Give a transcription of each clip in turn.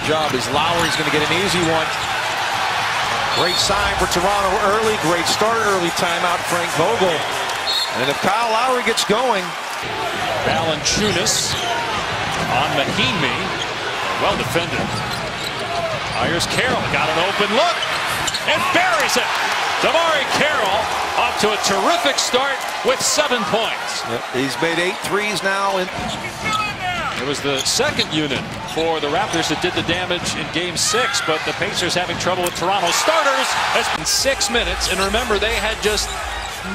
job as Lowry's going to get an easy one. Great sign for Toronto early. Great start, early timeout, Frank Vogel. And if Kyle Lowry gets going. Valanciunas on Mahinmi. Well defended. Here's Carroll. Got an open look. And buries it. Damari Carroll off to a terrific start with 7 points. Yep, he's made 8 threes now. It was the second unit for the Raptors that did the damage in Game 6, but the Pacers having trouble with Toronto starters. Has been 6 minutes, and remember they had just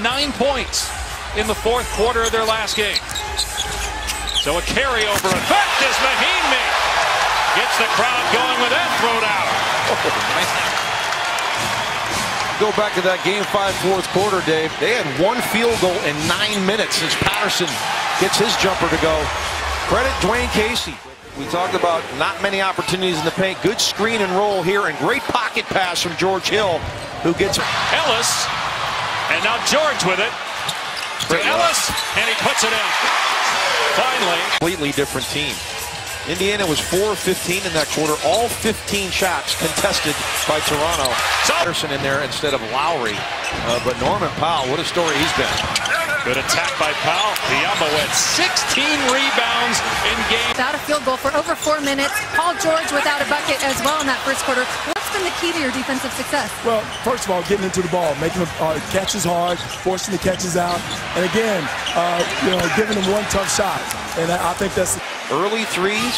9 points in the fourth quarter of their last game. So a carryover effect as Mahinmi gets the crowd going with that thrown out. Go back to that Game 5 fourth quarter, Dave. They had 1 field goal in 9 minutes since Patterson gets his jumper to go. Credit Dwayne Casey. We talked about not many opportunities in the paint. Good screen and roll here, and great pocket pass from George Hill, who gets Ellis, and now George with it to Ellis, and he puts it in. Finally, completely different team. Indiana was 4 of 15 in that quarter. All 15 shots contested by Toronto. Patterson in there instead of Lowry. But Norman Powell, what a story he's been. Good attack by Powell. Biyombo had 16 rebounds in game. Without a field goal for over 4 minutes. Paul George without a bucket as well in that first quarter. What's been the key to your defensive success? Well, first of all, getting into the ball, making the catches hard, forcing the catches out, and again, giving them one tough shot. And I think that's early threes.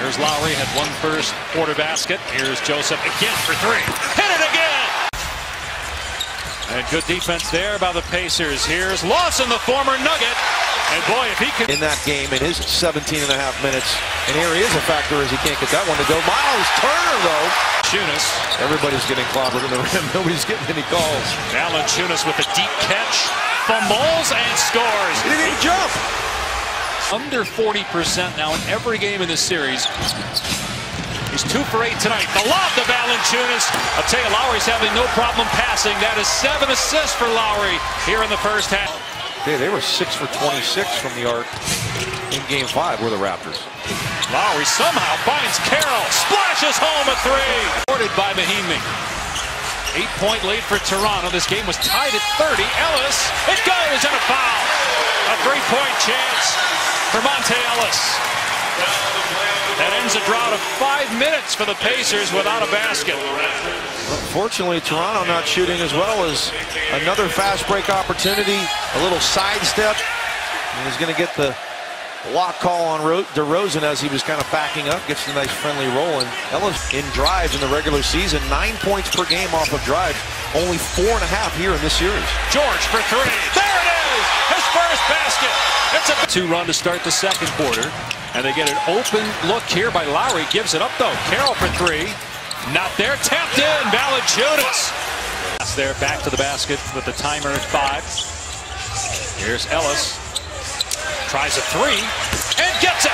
Here's Lowry, had 1 first quarter basket. Here's Joseph again for 3. Hit it again! And good defense there by the Pacers. Here's Lawson, the former Nugget. And boy, if he can... in that game in his 17 and a half minutes. And here he is a factor as he can't get that one to go. Miles Turner, though. Valanciunas. Everybody's getting clobbered in the rim. Nobody's getting any calls. Valanciunas with a deep catch. Fumbles and scores. He didn't even jump. Under 40% now in every game in this series. He's 2 for 8 tonight. The lob to Valanciunas. I'll tell you, Lowry's having no problem passing. That is 7 assists for Lowry here in the first half. They were 6 for 26 from the arc in Game 5 were the Raptors. Lowry somehow finds Carroll. Splashes home a 3. Supported by Mahinmi. 8-point lead for Toronto. This game was tied at 30. Ellis, it goes, and a foul. A 3-point chance for Monte Ellis. That ends a drought of 5 minutes for the Pacers without a basket. Unfortunately, Toronto not shooting as well as another fast break opportunity. A little sidestep. And he's going to get the block call on DeRozan as he was kind of backing up. Gets a nice friendly roll. And Ellis in drives in the regular season. 9 points per game off of drives. Only 4.5 here in this series. George for 3. There it is! His first basket. It's a 2-run to start the second quarter. And they get an open look here by Lowry. Gives it up, though. Carroll for 3. Not there. Tapped in. Valanciunas. There, back to the basket with the timer at 5. Here's Ellis. Tries a 3. And gets it.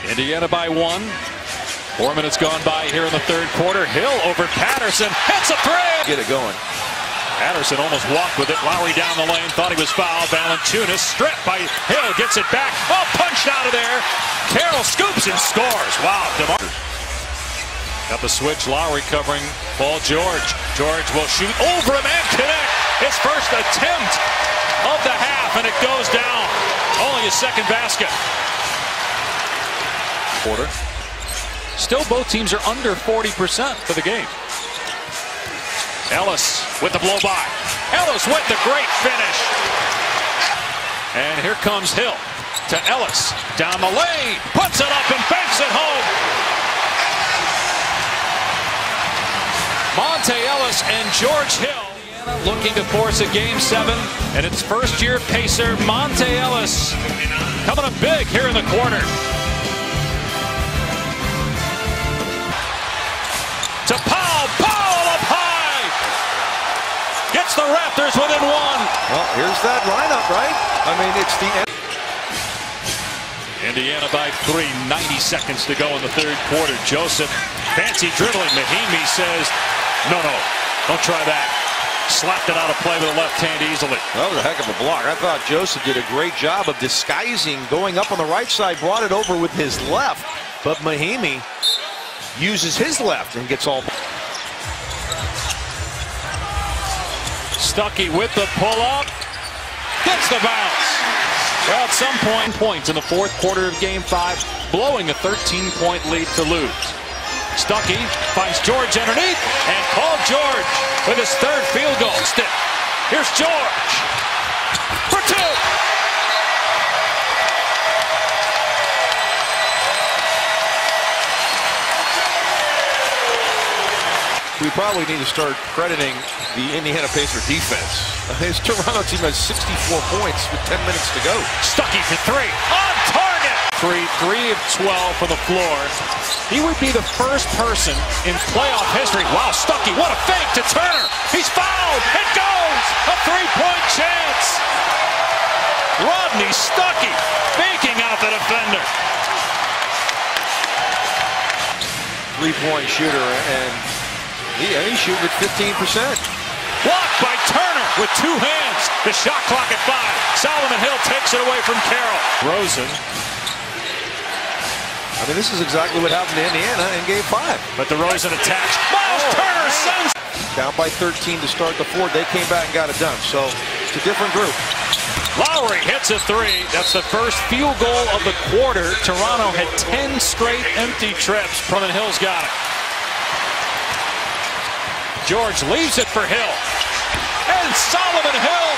Indiana by 1. 4 minutes gone by here in the third quarter. Hill over Patterson. Hits a 3. Get it going. Patterson almost walked with it. Lowry down the lane. Thought he was fouled. Valanciunas stripped by Hill. Gets it back. Oh, punched out of there. Carroll scoops and scores. Wow. Got the switch. Lowry covering Paul George. George will shoot over him and connect. His first attempt of the half, and it goes down. Only his second basket. Quarter. Still, both teams are under 40% for the game. Ellis with the blow-by. Ellis with the great finish. And here comes Hill to Ellis. Down the lane. Puts it up and banks it home. Monte Ellis and George Hill. Looking to force a Game 7. And it's first-year Pacer Monte Ellis coming up big here in the quarter. To Powell. Powell up high. Gets the Raptors within 1. Well, here's that lineup, right? I mean, it's the end. Indiana by 3. 90 seconds to go in the third quarter. Joseph, fancy dribbling. Mahinmi says, no, don't try that. slapped it out of play with a left hand easily. That was a heck of a block. I thought Joseph did a great job of disguising, going up on the right side, brought it over with his left. But Mahimi uses his left and gets all. Stuckey with the pull-up. Gets the bounce. Well, at some points in the fourth quarter of Game 5, blowing a 13-point lead to lose. Stuckey finds George underneath, and Paul George with his third field goal. Here's George for two. We probably need to start crediting the Indiana Pacers defense. His Toronto team has 64 points with 10 minutes to go. Stuckey for three. On target. 3 of 12 for the floor. He would be the first person in playoff history. Wow, Stuckey, what a fake to Turner. He's fouled. It goes. A three-point chance. Rodney Stuckey faking out the defender. Three-point shooter, and he's shooting at 15%. Blocked by Turner with two hands. The shot clock at 5. Solomon Hill takes it away from Carroll. Rosen. I mean, this is exactly what happened to Indiana in Game 5. But DeRozan attacks. Miles Turner sends. Down by 13 to start the fourth. They came back and got it done. So it's a different group. Lowry hits a three. That's the first field goal of the quarter. Toronto had 10 straight empty trips. Plum and Hill's got it. George leaves it for Hill. And Solomon Hill.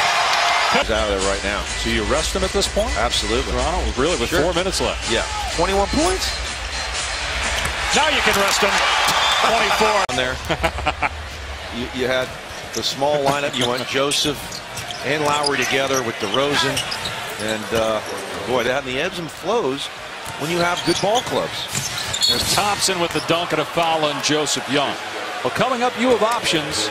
He's out of there right now. So you rest him at this point? Absolutely. Toronto really with 4 minutes left. Yeah. 21 points. Now you can rest him. 24. On there. you had the small lineup. You went Joseph and Lowry together with DeRozan. And boy, that and the ebbs and flows when you have good ball clubs. There's Thompson with the dunk and a foul on Joseph Young. Well, coming up, you have options.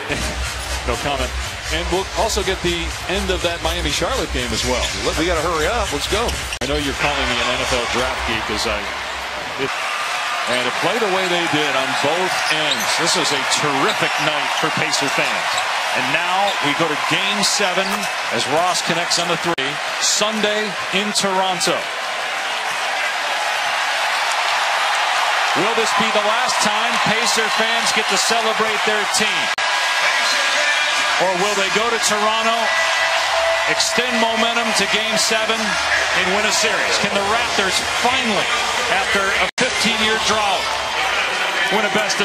No comment. And we'll also get the end of that Miami-Charlotte game as well. Look, we got to hurry up. Let's go. I know you're calling me an NFL draft geek and to play the way they did on both ends. This is a terrific night for Pacer fans. And now we go to Game 7 as Ross connects on the 3. Sunday in Toronto. Will this be the last time Pacer fans get to celebrate their team? Or will they go to Toronto, extend momentum to Game 7, and win a series? Can the Raptors finally, after a 15-year drought, win a best of